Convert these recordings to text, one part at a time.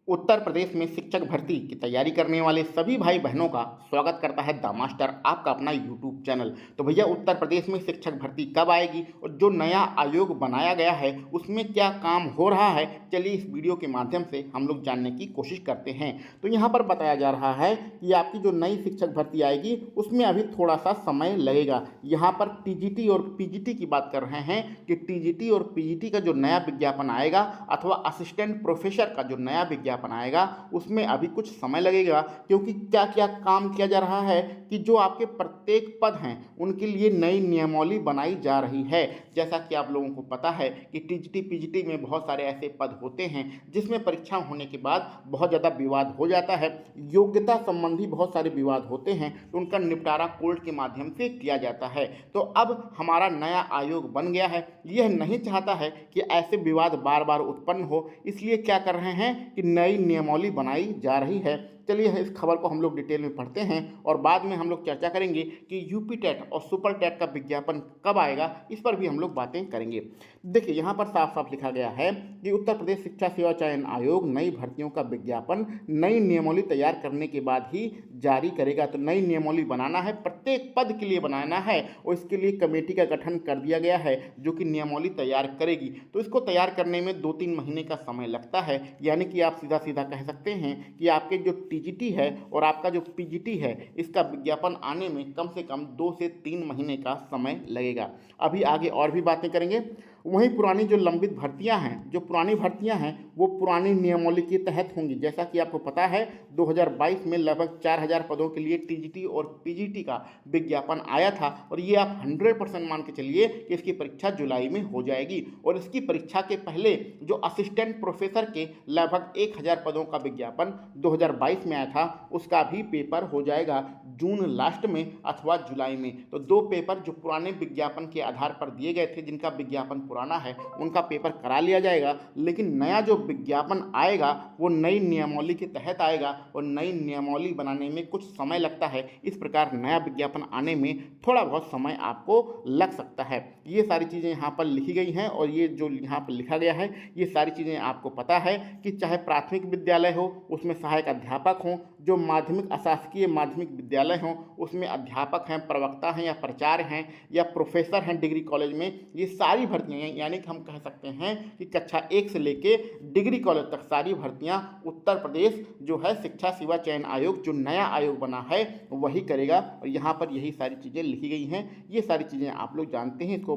उत्तर प्रदेश में शिक्षक भर्ती की तैयारी करने वाले सभी भाई बहनों का स्वागत करता है द मास्टर, आपका अपना यूट्यूब चैनल। तो भैया, उत्तर प्रदेश में शिक्षक भर्ती कब आएगी और जो नया आयोग बनाया गया है उसमें क्या काम हो रहा है, चलिए इस वीडियो के माध्यम से हम लोग जानने की कोशिश करते हैं। तो यहाँ पर बताया जा रहा है कि आपकी जो नई शिक्षक भर्ती आएगी उसमें अभी थोड़ा सा समय लगेगा। यहाँ पर टीजीटी और पीजीटी की बात कर रहे हैं कि टीजीटी और पीजीटी का जो नया विज्ञापन आएगा अथवा असिस्टेंट प्रोफेसर का जो नया विज्ञापन आएगा उसमें अभी कुछ समय लगेगा, क्योंकि क्या क्या काम किया जा रहा है कि जो आपके प्रत्येक पद हैं उनके लिए नई नियमावली बनाई जा रही है। जैसा कि आप लोगों को पता है कि टीजीटी पीजीटी में बहुत सारे ऐसे पद होते हैं जिसमें परीक्षा होने के बाद बहुत ज़्यादा विवाद हो जाता है, योग्यता संबंधी बहुत सारे विवाद होते हैं, तो उनका निपटारा कोर्ट के माध्यम से किया जाता है। तो अब हमारा नया आयोग बन गया है, यह नहीं चाहता है कि ऐसे विवाद बार बार उत्पन्न हो, इसलिए क्या कर रहे हैं कि नई नियमावली बनाई जा रही है। चलिए इस खबर को हम लोग डिटेल में पढ़ते हैं और बाद में हम लोग चर्चा करेंगे कि यूपी टेट और सुपर टेट का विज्ञापन कब आएगा, इस पर भी हम लोग बातें करेंगे। देखिए, यहाँ पर साफ साफ लिखा गया है कि उत्तर प्रदेश शिक्षा सेवा चयन आयोग नई भर्तियों का विज्ञापन नई नियमावली तैयार करने के बाद ही जारी करेगा। तो नई नियमावली बनाना है, प्रत्येक पद के लिए बनाना है और इसके लिए कमेटी का गठन कर दिया गया है जो कि नियमावली तैयार करेगी। तो इसको तैयार करने में 2-3 महीने का समय लगता है, यानी कि आप सीधा सीधा कह सकते हैं कि आपके जो टीजीटी है और आपका जो पीजीटी है इसका विज्ञापन आने में कम से कम 2 से 3 महीने का समय लगेगा। अभी आगे और भी बातें करेंगे। वहीं पुरानी जो लंबित भर्तियां हैं, जो पुरानी भर्तियां हैं वो पुरानी नियमावली के तहत होंगी। जैसा कि आपको पता है 2022 में लगभग 4000 पदों के लिए टीजीटी और पीजीटी का विज्ञापन आया था और ये आप 100% मान के चलिए कि इसकी परीक्षा जुलाई में हो जाएगी। और इसकी परीक्षा के पहले जो असिस्टेंट प्रोफेसर के लगभग 1000 पदों का विज्ञापन 2022 में आया था उसका भी पेपर हो जाएगा जून लास्ट में अथवा जुलाई में। तो 2 पेपर जो पुराने विज्ञापन के आधार पर दिए गए थे, जिनका विज्ञापन पुराना है, उनका पेपर करा लिया जाएगा। लेकिन नया जो विज्ञापन आएगा वो नई नियमावली के तहत आएगा और नई नियमावली बनाने में कुछ समय लगता है। इस प्रकार नया विज्ञापन आने में थोड़ा बहुत समय आपको लग सकता है। ये सारी चीज़ें यहाँ पर लिखी गई हैं और ये जो यहाँ पर लिखा गया है ये सारी चीज़ें आपको पता है कि चाहे प्राथमिक विद्यालय हो उसमें सहायक अध्यापक हों, जो माध्यमिक अशासकीय माध्यमिक विद्यालय हों उसमें अध्यापक हैं, प्रवक्ता हैं या प्राचार्य हैं या प्रोफेसर हैं डिग्री कॉलेज में, ये सारी भर्तियाँ हैं। यानी कि हम कह सकते हैं कि कक्षा 1 से लेके डिग्री कॉलेज तक सारी भर्तियाँ उत्तर प्रदेश जो है शिक्षा सेवा चयन आयोग, जो नया आयोग बना है, वही करेगा। और यहाँ पर यही सारी चीज़ें लिखी गई हैं। ये सारी चीज़ें आप लोग जानते हैं, इसको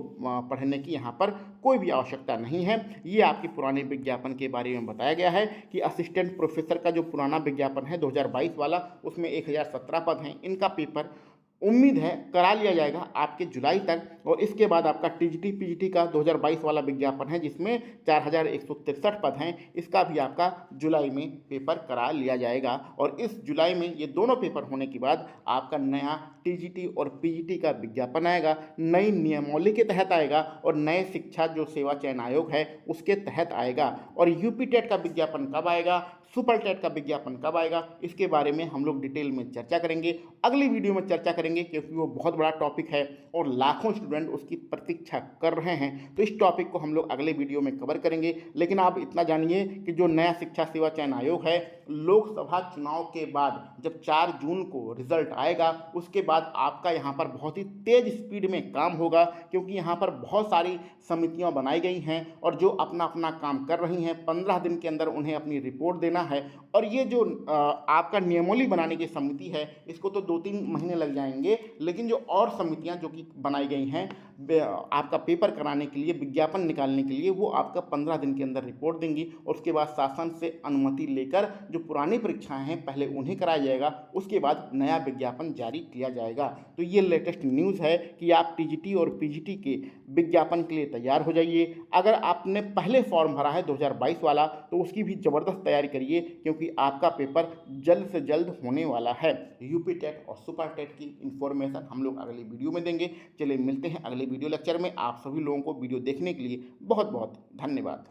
पढ़ने की यहाँ पर कोई भी आवश्यकता नहीं है। ये आपके पुराने विज्ञापन के बारे में बताया गया है कि असिस्टेंट प्रोफेसर का जो पुराना विज्ञापन है 2022 वाला, उसमें 1017 पद हैं, इनका पेपर उम्मीद है करा लिया जाएगा आपके जुलाई तक। और इसके बाद आपका टीजीटी पीजीटी का 2022 वाला विज्ञापन है जिसमें 4163 पद हैं, इसका भी आपका जुलाई में पेपर करा लिया जाएगा। और इस जुलाई में ये दोनों पेपर होने के बाद आपका नया टीजीटी और पीजीटी का विज्ञापन आएगा, नई नियमावली के तहत आएगा और नए शिक्षा जो सेवा चयन आयोग है उसके तहत आएगा। और यूपी टेट का विज्ञापन कब आएगा, सुपर टेट का विज्ञापन कब आएगा, इसके बारे में हम लोग डिटेल में चर्चा करेंगे, अगली वीडियो में चर्चा करेंगे, क्योंकि वो बहुत बड़ा टॉपिक है और लाखों स्टूडेंट उसकी प्रतीक्षा कर रहे हैं। तो इस टॉपिक को हम लोग अगले वीडियो में कवर करेंगे। लेकिन आप इतना जानिए कि जो नया शिक्षा सेवा चयन आयोग है, लोकसभा चुनाव के बाद जब 4 जून को रिजल्ट आएगा उसके बाद आपका यहाँ पर बहुत ही तेज स्पीड में काम होगा, क्योंकि यहाँ पर बहुत सारी समितियाँ बनाई गई हैं और जो अपना अपना काम कर रही हैं। 15 दिन के अंदर उन्हें अपनी रिपोर्ट देना है। और ये जो आपका नियमावली बनाने की समिति है इसको तो 2-3 महीने लग जाएंगे, लेकिन जो और समितियां जो कि बनाई गई हैं आपका पेपर कराने के लिए, विज्ञापन निकालने के लिए, वो आपका 15 दिन के अंदर रिपोर्ट देंगी और उसके बाद शासन से अनुमति लेकर जो पुरानी परीक्षाएं हैं पहले उन्हें कराया जाएगा, उसके बाद नया विज्ञापन जारी किया जाएगा। तो ये लेटेस्ट न्यूज़ है कि आप टीजीटी और पीजीटी के विज्ञापन के लिए तैयार हो जाइए। अगर आपने पहले फॉर्म भरा है 2022 वाला तो उसकी भी ज़बरदस्त तैयारी करिए, क्योंकि आपका पेपर जल्द से जल्द होने वाला है। यूपी टेट और सुपर टेट की इन्फॉर्मेशन हम लोग अगली वीडियो में देंगे। चलिए मिलते हैं अगले वीडियो लेक्चर में। आप सभी लोगों को वीडियो देखने के लिए बहुत बहुत धन्यवाद।